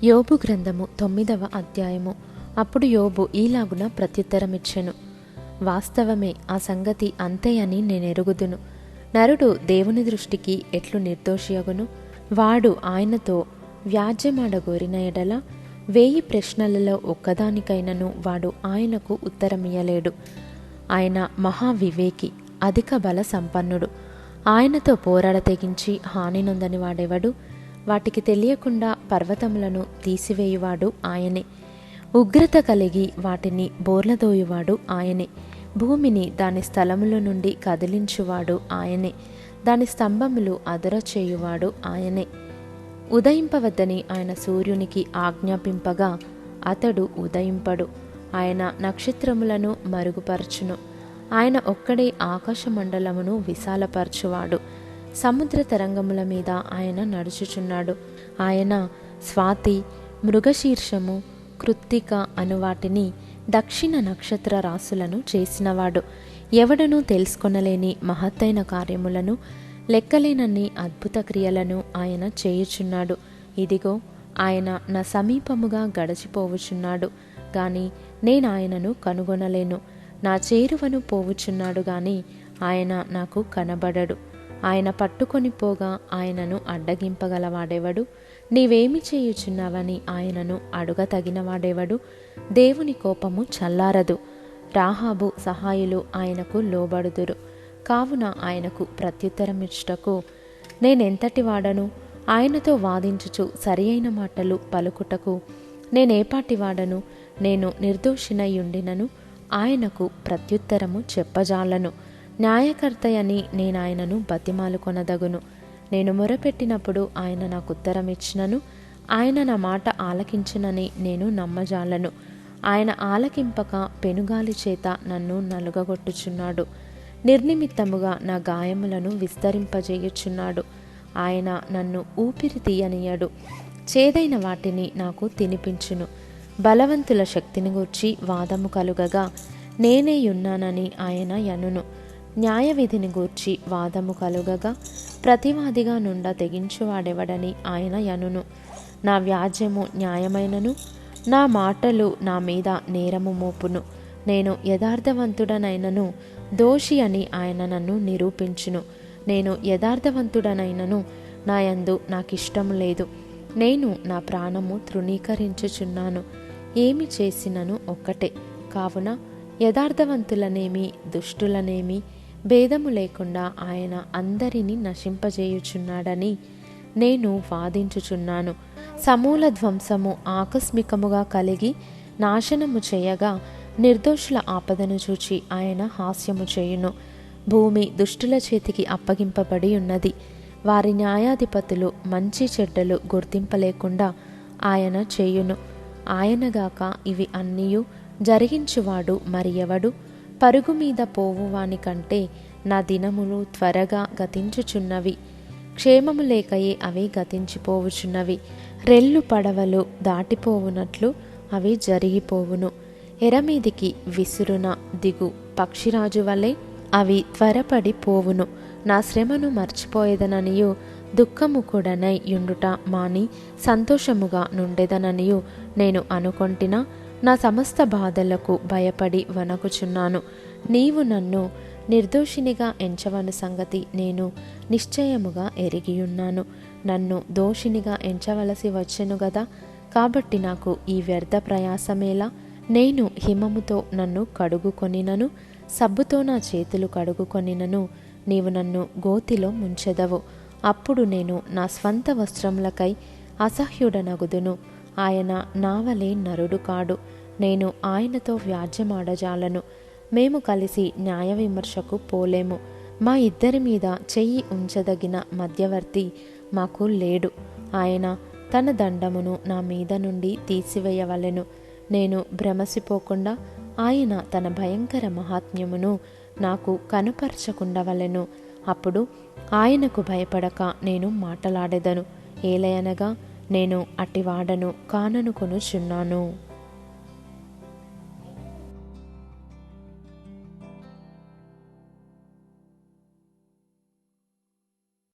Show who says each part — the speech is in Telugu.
Speaker 1: యోబు గ్రంథము 9వ అధ్యాయము. అప్పుడు యోబు ఈలాగున ప్రత్యుత్తరమిచ్చెను. వాస్తవమే, ఆ సంగతి అంతే అని నేనెరుగుదును. నరుడు దేవుని దృష్టికి ఎట్లు నిర్దోషియగును? వాడు ఆయనతో వ్యాజ్యమాడగోరిన ఎడల 1000 ప్రశ్నలలో ఒక్కదానికైనను వాడు ఆయనకు ఉత్తరమియ్యలేడు. ఆయన మహావివేకి, అధిక బల సంపన్నుడు. ఆయనతో పోరాడ తెగించి హాని నొందని వాడెవడు? వాటికి తెలియకుండా పర్వతములను తీసివేయువాడు ఆయనే. ఉగ్రత కలిగి వాటిని బోర్లదోయువాడు ఆయనే. భూమిని దాని స్థలముల నుండి కదిలించువాడు ఆయనే. దాని స్తంభములు అదరచేయువాడు ఆయనే. ఉదయింపవద్దని ఆయన సూర్యునికి ఆజ్ఞాపింపగా అతడు ఉదయింపడు. ఆయన నక్షత్రములను మరుగుపరచును. ఆయన ఒక్కడే ఆకాశమండలమును విశాలపరచువాడు. సముద్ర తరంగముల మీద ఆయన నడుచుచున్నాడు. ఆయన స్వాతి, మృగశీర్షము, కృత్తిక అను వాటిని దక్షిణ నక్షత్ర రాసులను చేసినవాడు. ఎవడనూ తెలుసుకొనలేని మహత్తైన కార్యములను, లెక్కలేనన్ని అద్భుత క్రియలను ఆయన చేయుచున్నాడు. ఇదిగో, ఆయన నా సమీపముగా గడిచిపోవుచున్నాడు గాని నేను ఆయనను కనుగొనలేను. నా చేరువను పోవుచున్నాడు గాని ఆయన నాకు కనబడడు. ఆయన పట్టుకొని పోగా ఆయనను అడ్డగింపగలవాడెవడు? నీవేమి చేయుచున్నావని ఆయనను అడుగతగినవాడెవడు? దేవుని కోపము చల్లారదు. రాహాబు సహాయులు ఆయనకు లోబడుదురు. కావున ఆయనకు ప్రత్యుత్తరమిచ్చుటకు నేనెంతటి వాడను? ఆయనతో వాదించుచు సరి అయిన మాటలు పలుకుటకు నేనేపాటి వాడను? నేను నిర్దోషినయుండినను ఆయనకు ప్రత్యుత్తరము చెప్పజాలను. న్యాయకర్తయని నేనాయనను బతిమాలు కొనదగును. నేను మొరపెట్టినప్పుడు ఆయన నాకు ఉత్తరమిచ్చినను. ఆయన నా మాట ఆలకించునని నేను నమ్మజాలను. ఆయన ఆలకింపక పెనుగాలి చేత నన్ను నలుగగొట్టుచున్నాడు. నిర్నిమిత్తముగా నా గాయములను విస్తరింపజేయుచున్నాడు. ఆయన నన్ను ఊపిరి తీయనీయడు. చేదైన వాటిని నాకు తినిపించును. బలవంతుల శక్తిని గూర్చి వాదము కలుగగా నేనేయున్నానని ఆయన యనును. న్యాయవిధిని గూర్చి వాదము కలుగగా ప్రతివాదిగా నుండా తెగించువాడెవడని ఆయన యనును. నా వ్యాజ్యము న్యాయమైనను నా మాటలు నా మీద నేరము మోపును. నేను యథార్థవంతుడనైనను దోషి అని ఆయన నన్ను నిరూపించును. నేను యథార్థవంతుడనైనను నా యందు నాకిష్టము లేదు. నేను నా ప్రాణము తృణీకరించుచున్నాను. ఏమి చేసినను ఒక్కటే. కావున యథార్థవంతులనేమి దుష్టులనేమి భేదము లేకుండా ఆయన అందరినీ నశింపజేయుచున్నాడని నేను వాదించుచున్నాను. సమూల ధ్వంసము ఆకస్మికముగా కలిగి నాశనము చేయగా నిర్దోషుల ఆపదను చూచి ఆయన హాస్యము చేయును. భూమి దుష్టుల చేతికి అప్పగింపబడి ఉన్నది. వారి న్యాయాధిపతులు మంచి చెడ్డలు గుర్తింపలేకుండా ఆయన చేయును. ఆయనగాక ఇవి అన్నీయు జరిగించువాడు మరి ఎవడు? పరుగు మీద పోవువాని కంటే నా దినములు త్వరగా గతించుచున్నవి. క్షేమము లేకయే అవి గతించిపోవుచున్నవి. రెల్లు పడవలు దాటిపోవునట్లు అవి జరిగిపోవును. ఎరమీదికి విసురున దిగు పక్షిరాజు వలె అవి త్వరపడి పోవును. నా శ్రమను మర్చిపోయేదననియు దుఃఖము కూడనై యుండుట మాని సంతోషముగా నుండెదననియు నేను అనుకొంటినా నా సమస్త బాధలకు భయపడి వణకుచున్నాను. నీవు నన్ను నిర్దోషినిగా ఎంచవను సంగతి నేను నిశ్చయముగా ఎరిగియున్నాను. నన్ను దోషినిగా ఎంచవలసి వచ్చెను గదా. కాబట్టి నాకు ఈ వ్యర్థ ప్రయాసమేలా? నేను హిమముతో నన్ను కడుగుకొనినను, సబ్బుతో నా చేతులు కడుగుకొనినను నీవు నన్ను గోతిలో ముంచెదవు. అప్పుడు నేను నా స్వంత వస్త్రములకై అసహ్యుడనగుదును. ఆయన నావలే నరుడు కాడు. నేను ఆయనతో వ్యాజ్యమాడజాలను. మేము కలిసి న్యాయ విమర్శకు పోలేము. మా ఇద్దరి మీద చెయ్యి ఉంచదగిన మధ్యవర్తి మాకు లేడు. ఆయన తన దండమును నా మీద నుండి తీసివేయవలెను. నేను భ్రమసిపోకుండా ఆయన తన భయంకర మహాత్మ్యమును నాకు కనుపరచకుండవలెను. అప్పుడు ఆయనకు భయపడక నేను మాటలాడెదను. ఏలయనగా నేను అటివాడను కాననుకొనుచున్నాను.